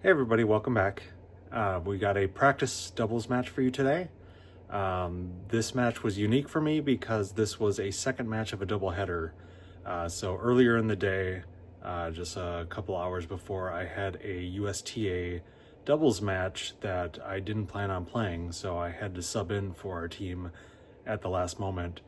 Hey everybody, welcome back. We got a practice doubles match for you today. This match was unique for me because this was a second match of a doubleheader. So earlier in the day, just a couple hours before, I had a USTA doubles match that I didn't plan on playing, so I had to sub in for our team at the last moment.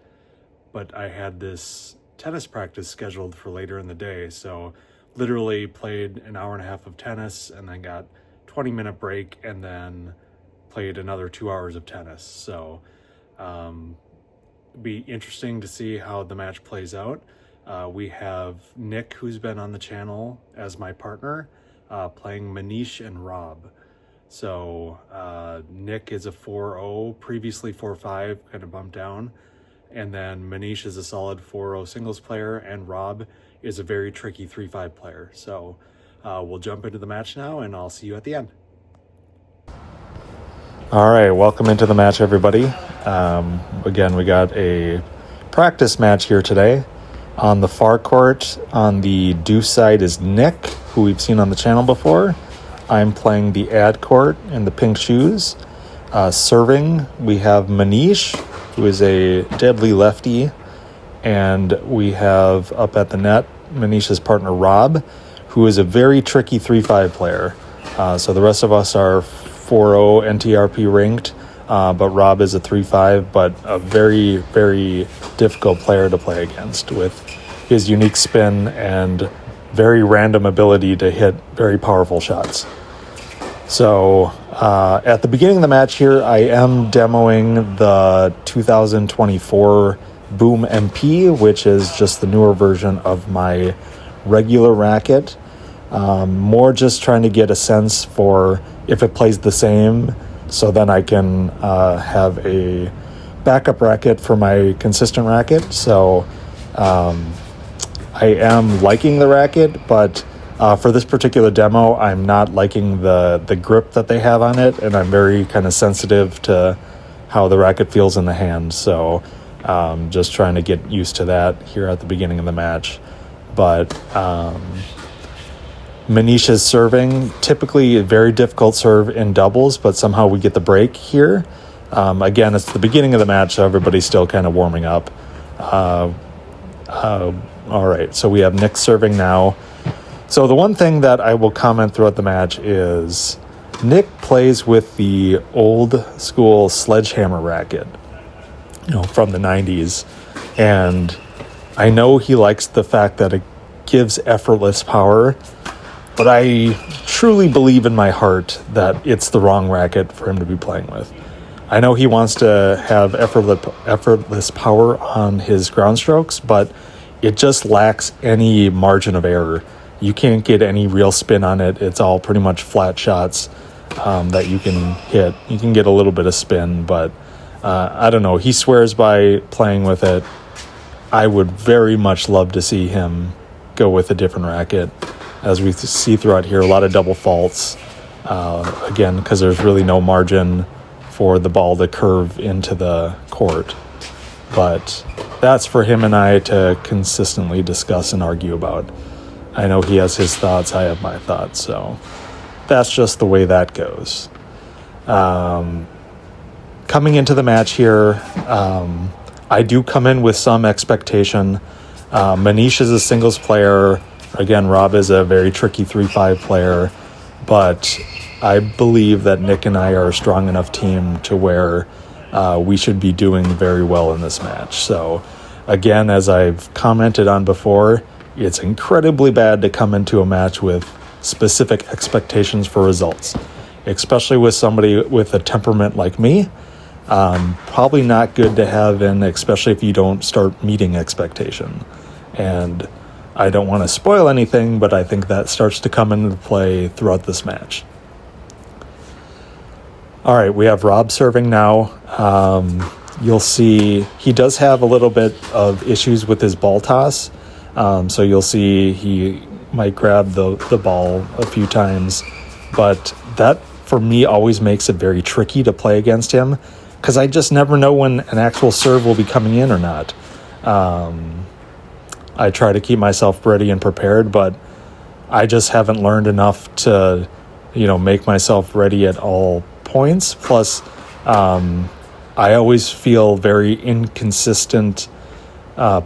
But I had this tennis practice scheduled for later in the day, so literally played an hour and a half of tennis and then got 20-minute break and then played another 2 hours of tennis. So be interesting to see how the match plays out. We have Nick, who's been on the channel, as my partner, playing Manish and Rob. So Nick is a 4-0, previously 4-5, kind of bumped down. And then Manish is a solid 4-0 singles player, and Rob is a very tricky 3-5 player. So we'll jump into the match now, and I'll see you at the end. All right, welcome into the match, everybody. Again, we got a practice match here today. On the far court, on the deuce side is Nick, who we've seen on the channel before. I'm playing the ad court in the pink shoes. Serving, we have Manish, who is a deadly lefty, and we have up at the net Manish's partner Rob, who is a very tricky 3-5 player. So the rest of us are 4-0 NTRP ranked, but Rob is a 3-5, but a very, very difficult player to play against with his unique spin and very random ability to hit very powerful shots. So at the beginning of the match here, I am demoing the 2024 Boom MP, which is just the newer version of my regular racket. More just trying to get a sense for if it plays the same, so then I can have a backup racket for my consistent racket. So I am liking the racket, but for this particular demo, I'm not liking the grip that they have on it, and I'm very kind of sensitive to how the racket feels in the hand. So just trying to get used to that here at the beginning of the match. But Manish's serving, typically a very difficult serve in doubles, but somehow we get the break here. Again, it's the beginning of the match, so everybody's still kind of warming up. All right, so we have Nick serving now. So the one thing that I will comment throughout the match is Nick plays with the old school sledgehammer racket, from the 90s. And I know he likes the fact that it gives effortless power, but I truly believe in my heart that it's the wrong racket for him to be playing with. I know he wants to have effortless power on his ground strokes, but it just lacks any margin of error. You can't get any real spin on it. It's all pretty much flat shots that you can hit. You can get a little bit of spin, but I don't know. He swears by playing with it. I would very much love to see him go with a different racket. As we see throughout here, a lot of double faults. Again, because there's really no margin for the ball to curve into the court. But that's for him and I to consistently discuss and argue about. I know he has his thoughts, I have my thoughts, so that's just the way that goes. Coming into the match here, I do come in with some expectation. Manish is a singles player. Again, Rob is a very tricky 3-5 player, but I believe that Nick and I are a strong enough team to where we should be doing very well in this match. So again, as I've commented on before, it's incredibly bad to come into a match with specific expectations for results, especially with somebody with a temperament like me. Probably not good to have in, especially if you don't start meeting expectation. And I don't want to spoil anything, but I think that starts to come into play throughout this match. All right, we have Rob serving now. You'll see he does have a little bit of issues with his ball toss. So you'll see he might grab the ball a few times, but that for me always makes it very tricky to play against him because I just never know when an actual serve will be coming in or not. I try to keep myself ready and prepared, but I just haven't learned enough to make myself ready at all points. Plus, I always feel very inconsistent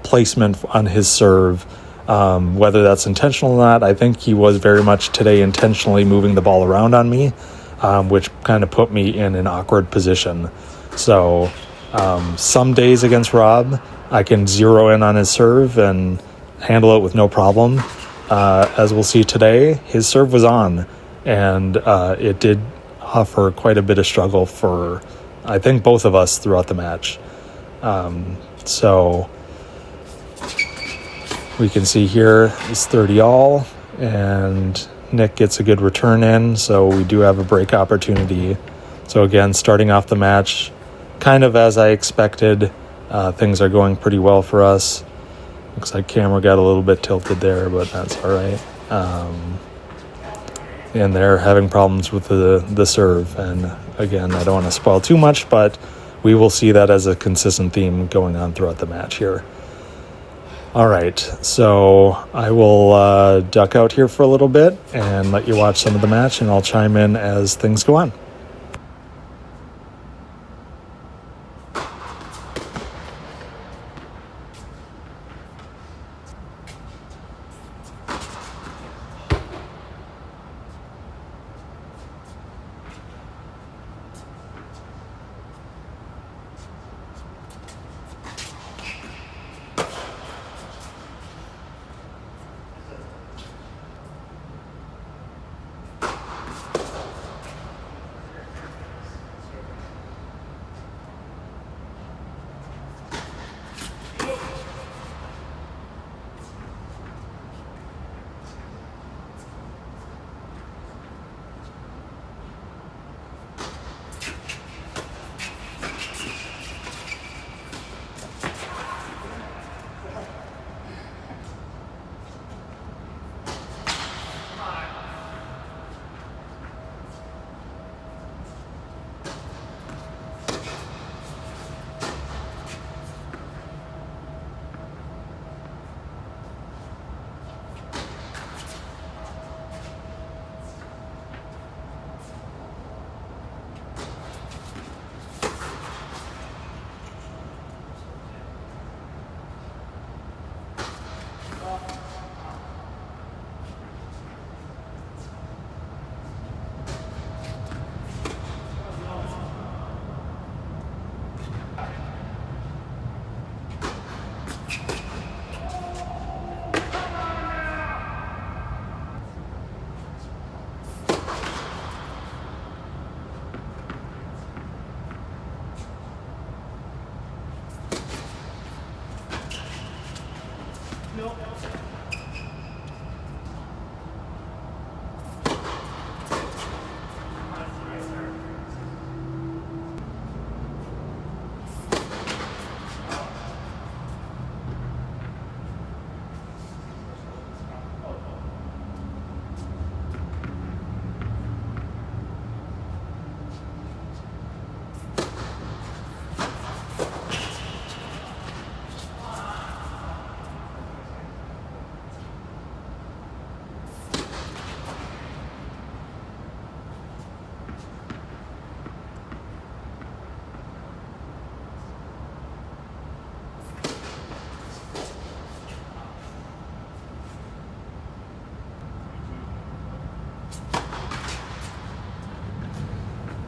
placement on his serve, whether that's intentional or not. I think he was very much today intentionally moving the ball around on me, which kind of put me in an awkward position. So some days against Rob, I can zero in on his serve and handle it with no problem. As we'll see today, his serve was on, and it did offer quite a bit of struggle for, I think, both of us throughout the match. So we can see here it's 30 all, and Nick gets a good return in, so we do have a break opportunity. So again, starting off the match kind of as I expected. Things are going pretty well for us. Looks like camera got a little bit tilted there, but that's all right. And they're having problems with the serve. And again, I don't want to spoil too much, but we will see that as a consistent theme going on throughout the match here. All right, so I will duck out here for a little bit and let you watch some of the match, and I'll chime in as things go on.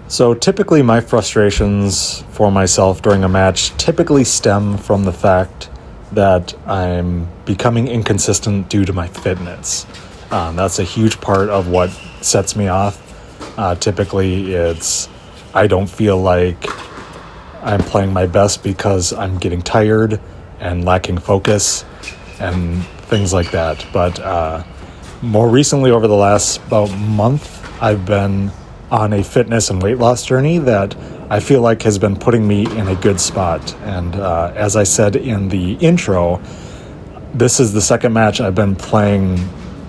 So typically my frustrations for myself during a match typically stem from the fact that I'm becoming inconsistent due to my fitness. That's a huge part of what sets me off. Typically it's I don't feel like I'm playing my best because I'm getting tired and lacking focus and things like that. But more recently, over the last about month, I've been on a fitness and weight loss journey that I feel like has been putting me in a good spot. And as I said in the intro, this is the second match I've been playing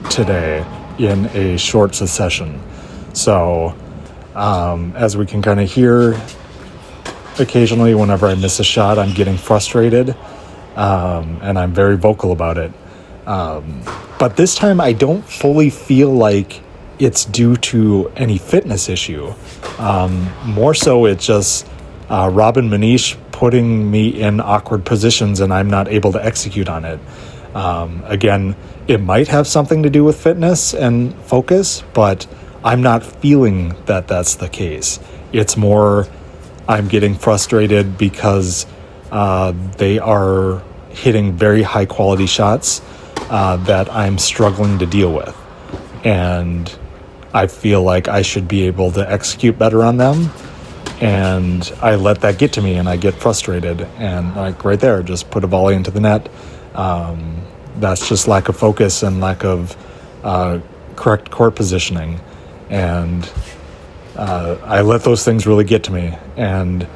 today in a short succession. So as we can kind of hear, occasionally whenever I miss a shot, I'm getting frustrated, and I'm very vocal about it. But this time I don't fully feel like it's due to any fitness issue. More so, it's just Rob and Manish putting me in awkward positions and I'm not able to execute on it. Again, it might have something to do with fitness and focus, but I'm not feeling that that's the case. It's more I'm getting frustrated because they are hitting very high quality shots that I'm struggling to deal with. And I feel like I should be able to execute better on them. And I let that get to me and I get frustrated. And like right there, just put a volley into the net. That's just lack of focus and lack of correct court positioning. And I let those things really get to me. And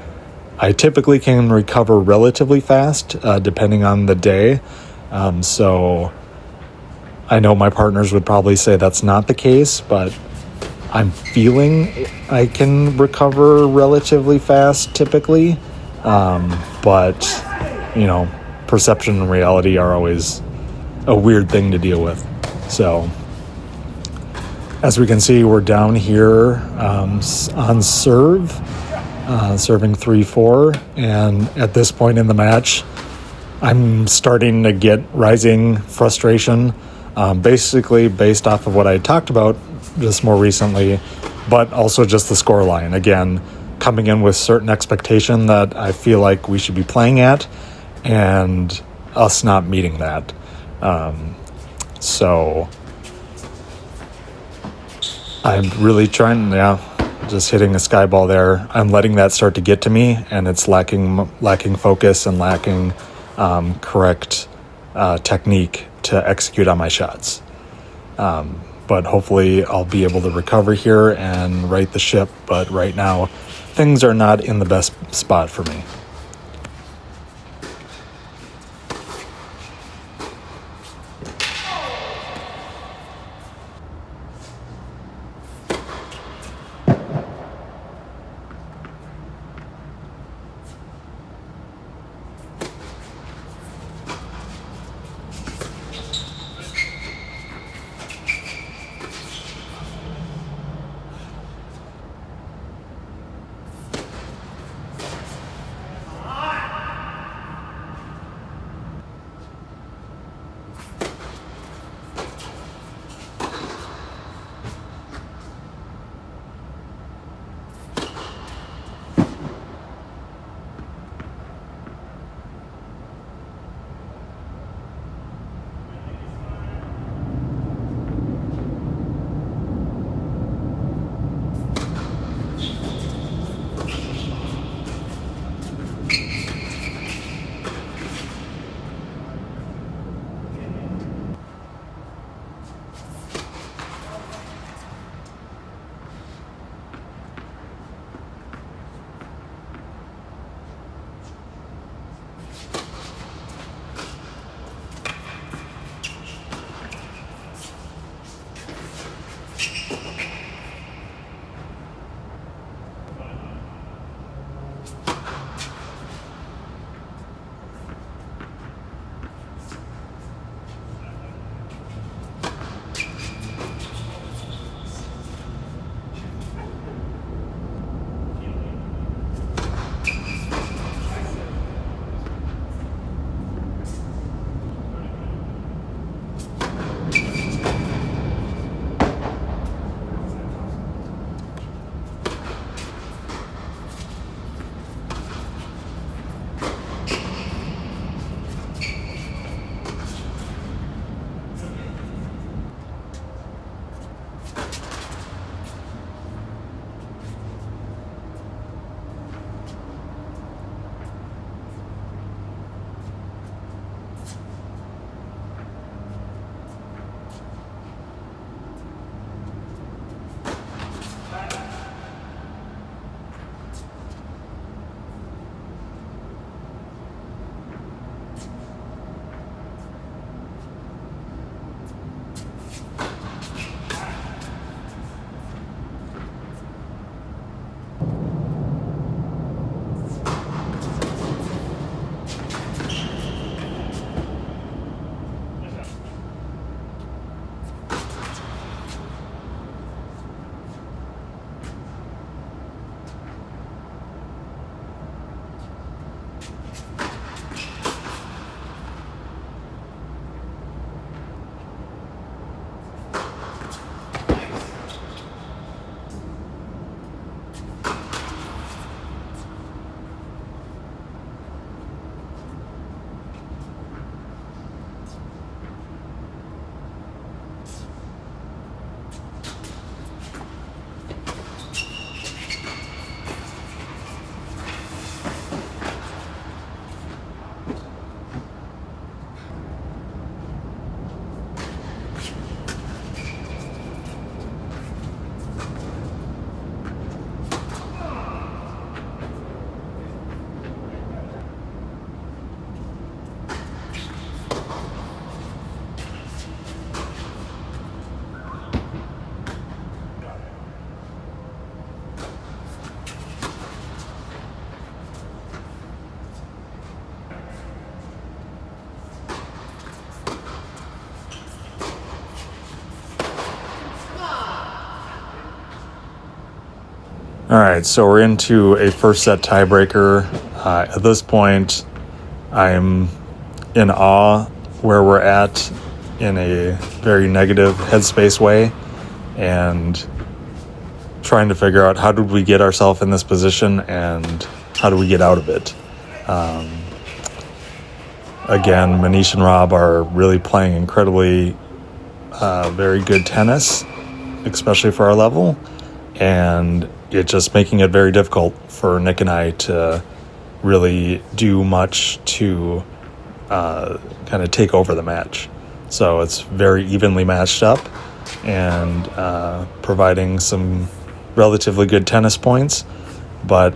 I typically can recover relatively fast, depending on the day. So I know my partners would probably say that's not the case, but I'm feeling I can recover relatively fast typically. But, perception and reality are always a weird thing to deal with. So as we can see, we're down here on serve, serving 3-4. And at this point in the match, I'm starting to get rising frustration, basically based off of what I talked about just more recently, but also just the score line. Again, coming in with certain expectation that I feel like we should be playing at, and us not meeting that. So I'm really trying, just hitting a sky ball there. I'm letting that start to get to me, and it's lacking focus and lacking correct technique to execute on my shots. But hopefully I'll be able to recover here and right the ship. But right now, things are not in the best spot for me. All right, so we're into a first set tiebreaker. At this point, I'm in awe where we're at in a very negative headspace way, and trying to figure out how did we get ourselves in this position and how do we get out of it. Again, Manish and Rob are really playing incredibly very good tennis, especially for our level, and it's just making it very difficult for Nick and I to really do much to kind of take over the match. So it's very evenly matched up and providing some relatively good tennis points. But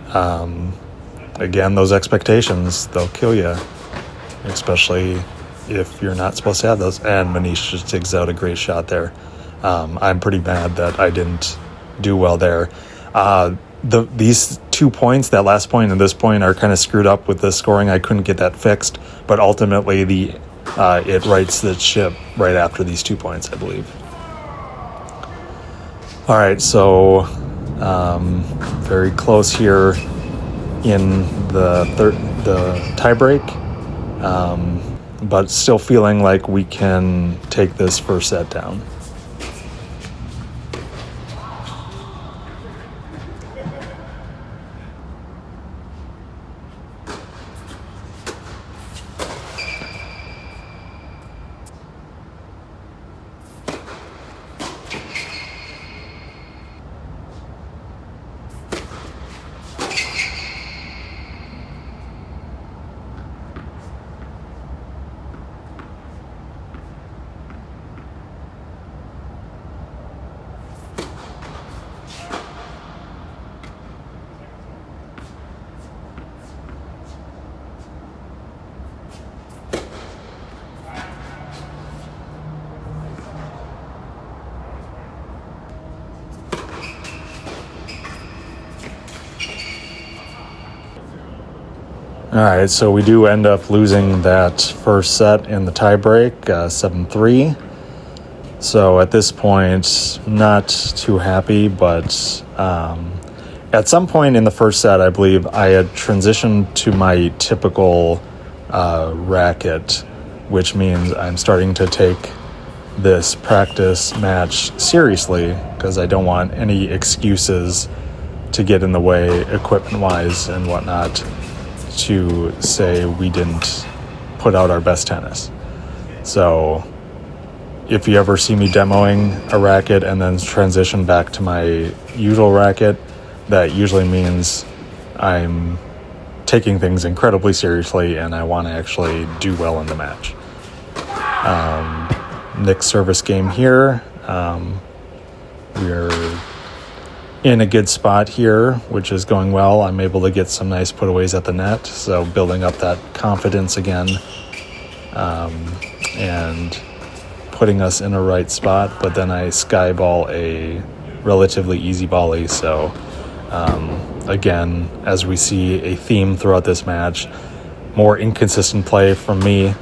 again, those expectations, they'll kill you, especially if you're not supposed to have those. And Manish just digs out a great shot there. I'm pretty mad that I didn't do well there. These 2 points, that last point and this point, are kind of screwed up with the scoring. I couldn't get that fixed, but ultimately it rights the ship right after these 2 points, I believe. All right, so very close here in the tiebreak, but still feeling like we can take this first set down. All right, so we do end up losing that first set in the tiebreak, 7-3. So at this point, not too happy, but at some point in the first set, I believe I had transitioned to my typical racket, which means I'm starting to take this practice match seriously because I don't want any excuses to get in the way equipment-wise and whatnot to say we didn't put out our best tennis. So if you ever see me demoing a racket and then transition back to my usual racket, that usually means I'm taking things incredibly seriously and I want to actually do well in the match. Nick's service game here. We're in a good spot here, which is going well. I'm able to get some nice putaways at the net, so building up that confidence again, and putting us in a right spot. But then I skyball a relatively easy volley, so again, as we see a theme throughout this match, more inconsistent play from me.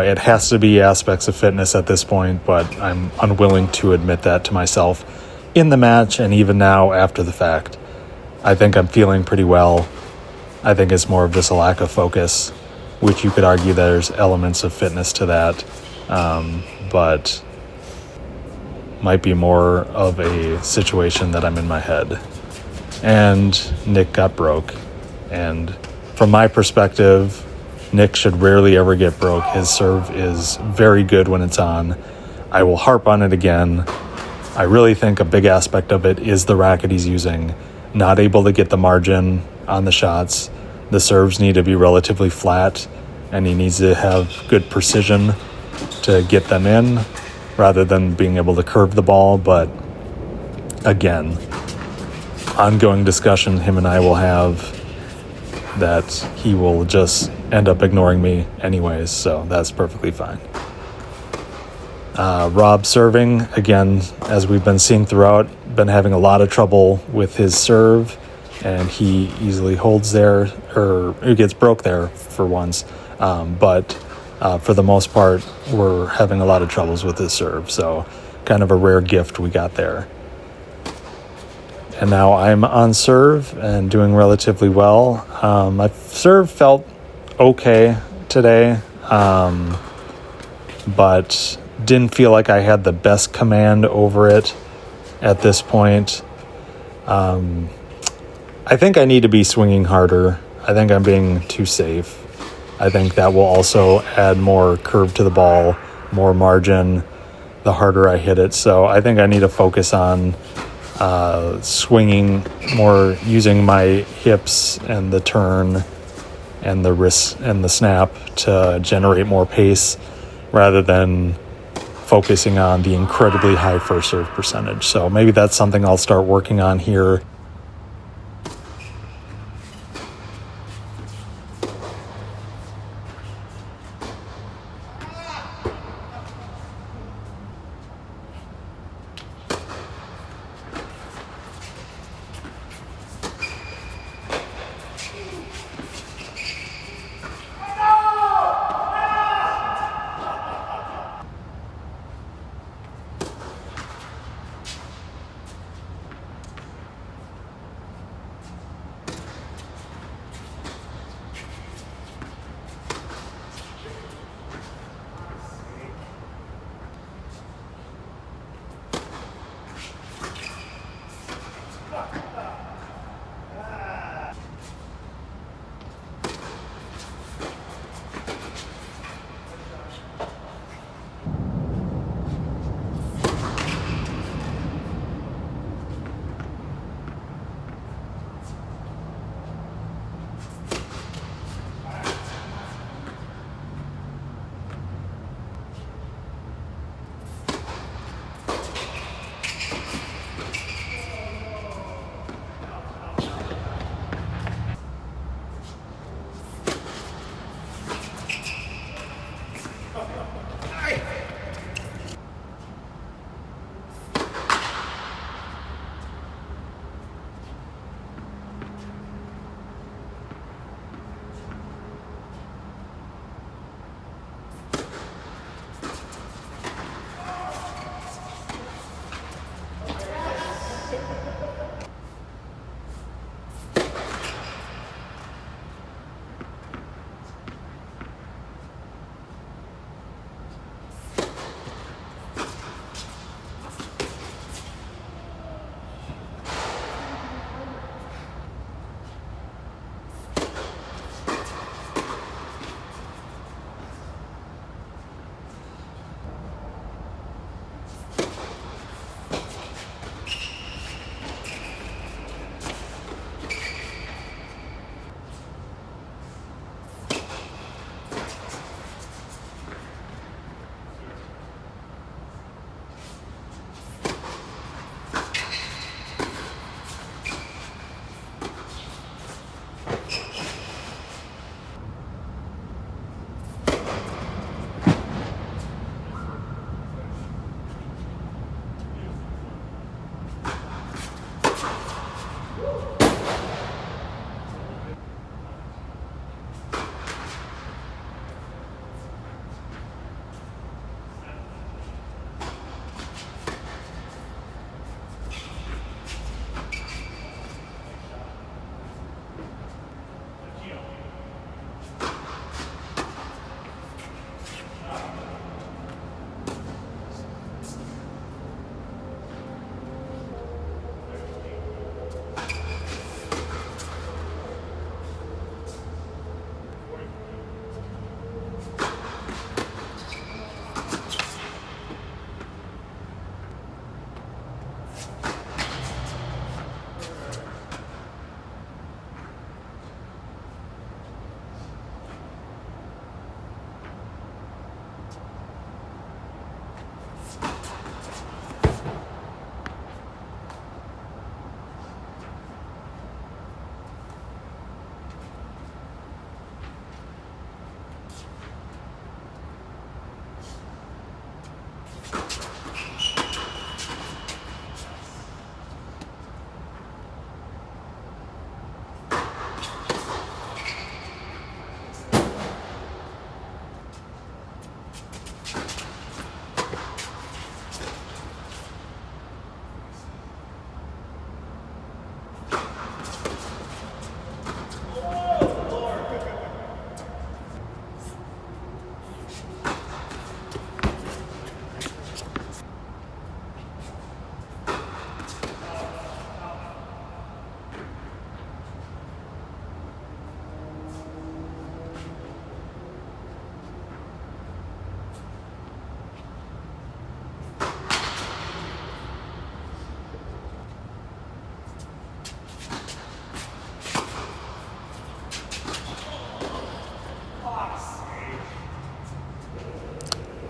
It has to be aspects of fitness at this point, but I'm unwilling to admit that to myself in the match and even now after the fact. I think I'm feeling pretty well. I think it's more of just a lack of focus, which you could argue there's elements of fitness to that, but might be more of a situation that I'm in my head. And Nick got broke. And from my perspective, Nick should rarely ever get broke. His serve is very good when it's on. I will harp on it again. I really think a big aspect of it is the racket he's using. Not able to get the margin on the shots. The serves need to be relatively flat, and he needs to have good precision to get them in rather than being able to curve the ball. But again, ongoing discussion him and I will have that he will just end up ignoring me anyways, so that's perfectly fine. Rob serving, again, as we've been seeing throughout, been having a lot of trouble with his serve, and he easily holds there, or it gets broke there for once, but for the most part, we're having a lot of troubles with his serve, so kind of a rare gift we got there. And now I'm on serve and doing relatively well. My serve felt okay today, but didn't feel like I had the best command over it at this point. I think I need to be swinging harder. I think I'm being too safe. I think that will also add more curve to the ball, more margin, the harder I hit it. So I think I need to focus on swinging more, using my hips and the turn and the wrist and the snap to generate more pace rather than focusing on the incredibly high first serve percentage. So maybe that's something I'll start working on here.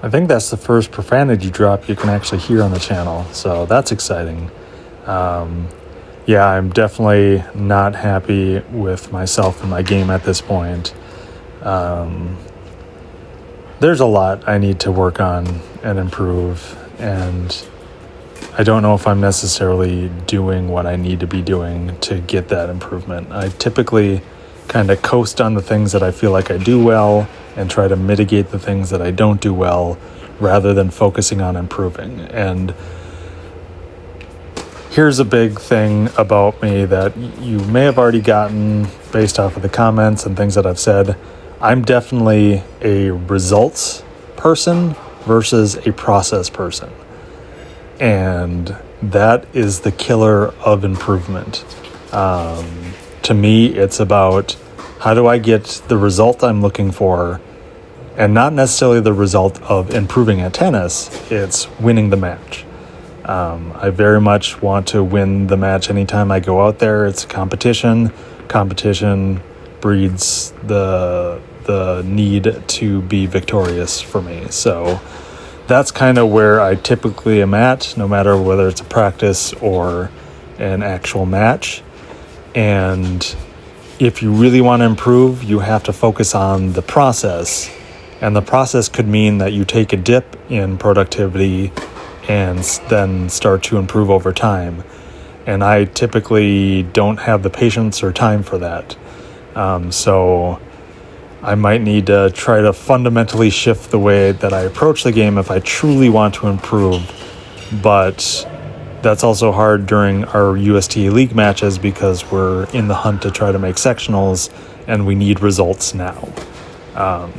I think that's the first profanity drop you can actually hear on the channel, so that's exciting. Yeah, I'm definitely not happy with myself and my game at this point. There's a lot I need to work on and improve, and I don't know if I'm necessarily doing what I need to be doing to get that improvement. I typically kind of coast on the things that I feel like I do well and try to mitigate the things that I don't do well rather than focusing on improving. And here's a big thing about me that you may have already gotten based off of the comments and things that I've said. I'm definitely a results person versus a process person. And that is the killer of improvement. To me, it's about how do I get the result I'm looking for, and not necessarily the result of improving at tennis, it's winning the match. I very much want to win the match anytime I go out there. It's a competition. Competition breeds the need to be victorious for me. So that's kind of where I typically am at, no matter whether it's a practice or an actual match. And if you really want to improve, you have to focus on the process. And the process could mean that you take a dip in productivity and then start to improve over time. And I typically don't have the patience or time for that. So I might need to try to fundamentally shift the way that I approach the game if I truly want to improve. But that's also hard during our USTA League matches because we're in the hunt to try to make sectionals and we need results now.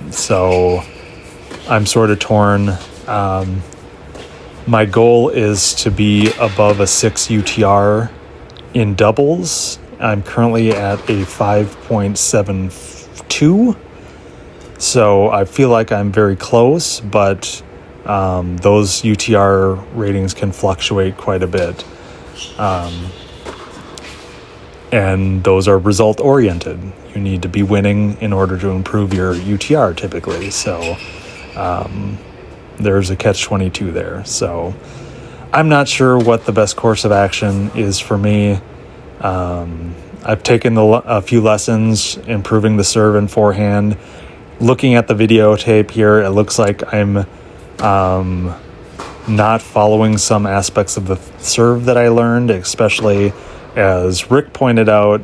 So I'm sort of torn. My goal is to be above a 6 UTR in doubles. I'm currently at a 5.72. So I feel like I'm very close, but those UTR ratings can fluctuate quite a bit. And those are result oriented. You need to be winning in order to improve your UTR typically. So there's a catch-22 there. So I'm not sure what the best course of action is for me. I've taken a few lessons improving the serve and forehand. Looking at the videotape here, it looks like I'm not following some aspects of the serve that I learned, especially as Rick pointed out,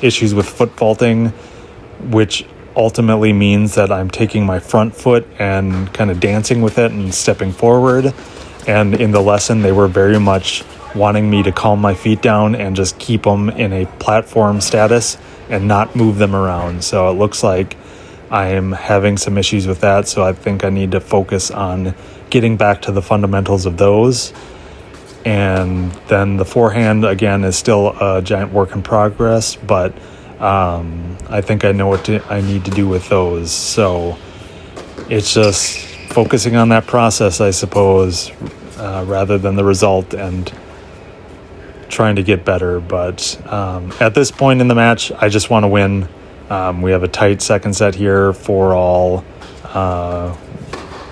issues with foot faulting, which ultimately means that I'm taking my front foot and kind of dancing with it and stepping forward. And in the lesson, they were very much wanting me to calm my feet down and just keep them in a platform status and not move them around. So it looks like I am having some issues with that, so I think I need to focus on getting back to the fundamentals of those. And then the forehand, again, is still a giant work in progress, but I think I know what I need to do with those. So it's just focusing on that process, I suppose, rather than the result, and trying to get better. But at this point in the match, I just want to win. We have a tight second set here, 4-all.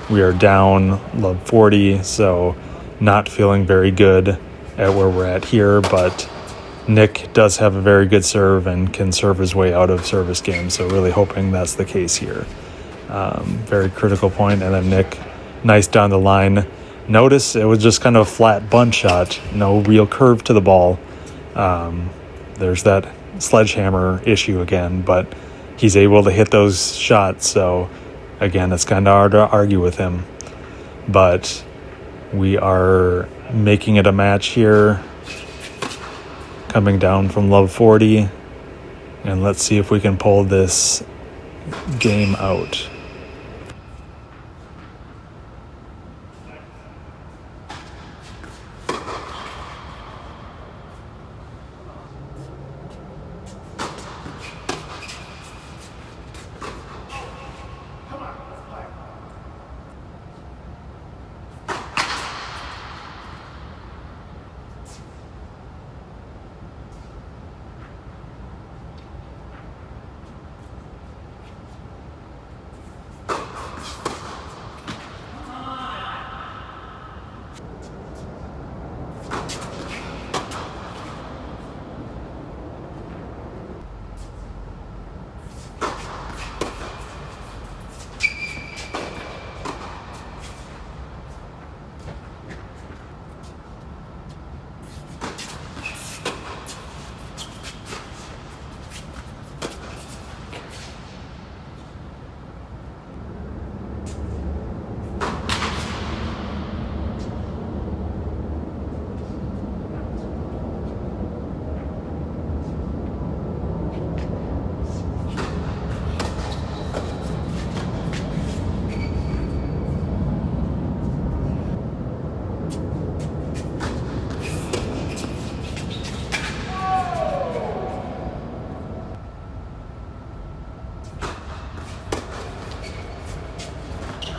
We are down love 40, so not feeling very good at where we're at here, but Nick does have a very good serve and can serve his way out of service games, so really hoping that's the case here. Very critical point, and then Nick, nice down the line. Notice it was just kind of a flat bunt shot, no real curve to the ball. There's that sledgehammer issue again, but he's able to hit those shots, so again, it's kind of hard to argue with him. But we are making it a match here, coming down from love 40, and let's see if we can pull this game out.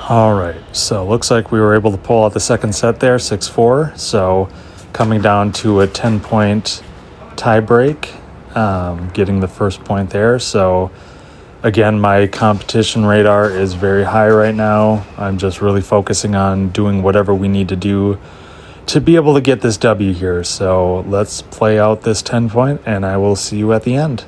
All right, so looks like we were able to pull out the second set there, 6-4. So coming down to a 10-point tie break, getting the first point there. So again, my competition radar is very high right now. I'm just really focusing on doing whatever we need to do to be able to get this W here. So let's play out this 10 point, and I will see you at the end.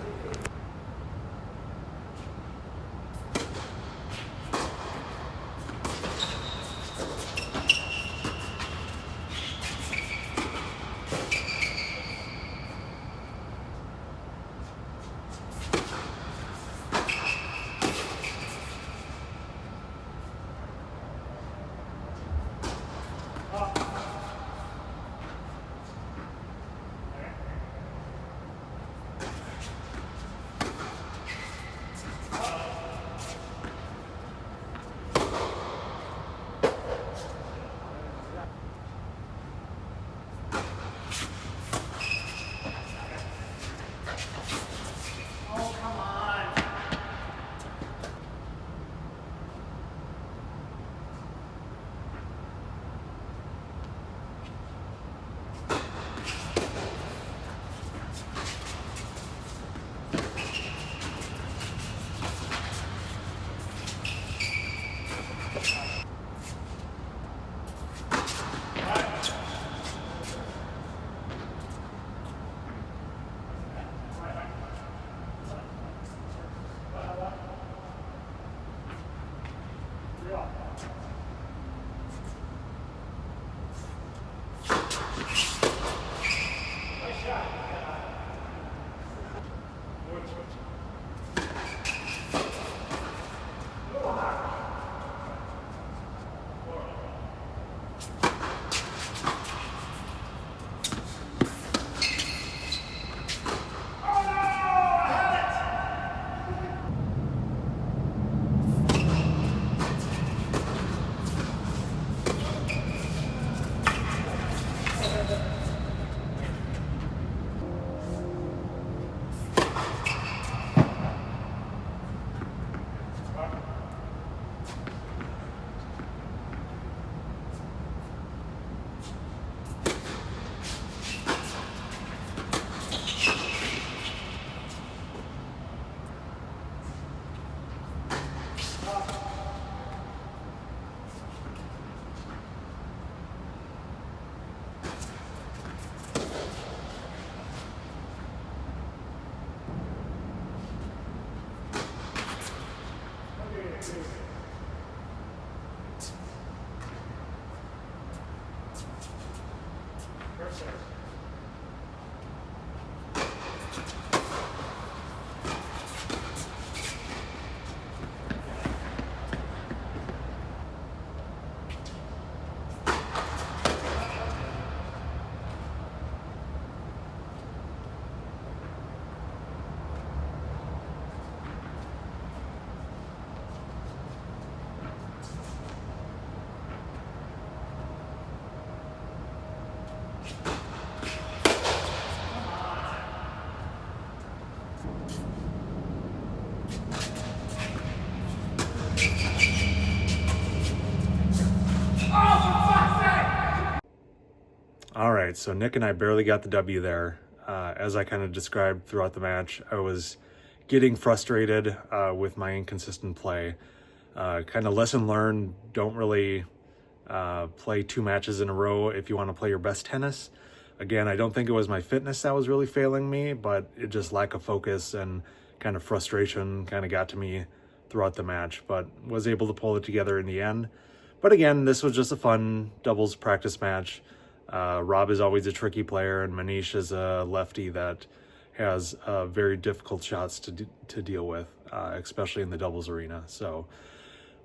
All right, so Nick and I barely got the W there. As I kind of described throughout the match, I was getting frustrated with my inconsistent play. Kind of lesson learned, don't really play 2 matches in a row if you want to play your best tennis. Again, I don't think it was my fitness that was really failing me, but it just lack of focus and kind of frustration kind of got to me throughout the match, but was able to pull it together in the end. But again, this was just a fun doubles practice match. Rob is always a tricky player, and Manish is a lefty that has very difficult shots to deal with, especially in the doubles arena. So,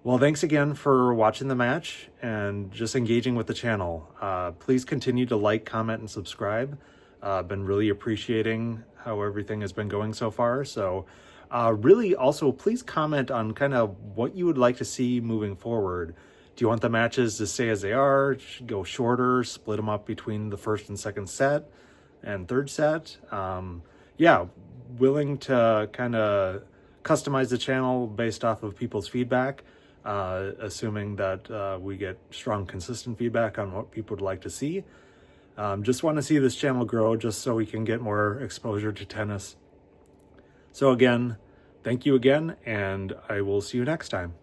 well, thanks again for watching the match and just engaging with the channel. Please continue to like, comment, and subscribe. Been really appreciating how everything has been going so far. So really also please comment on kind of what you would like to see moving forward. Do you want the matches to stay as they are, go shorter, split them up between the first and second set and third set? Yeah, willing to kind of customize the channel based off of people's feedback. assuming that we get strong, consistent feedback on what people would like to see. Just want to see this channel grow just so we can get more exposure to tennis. So again, thank you again, and I will see you next time.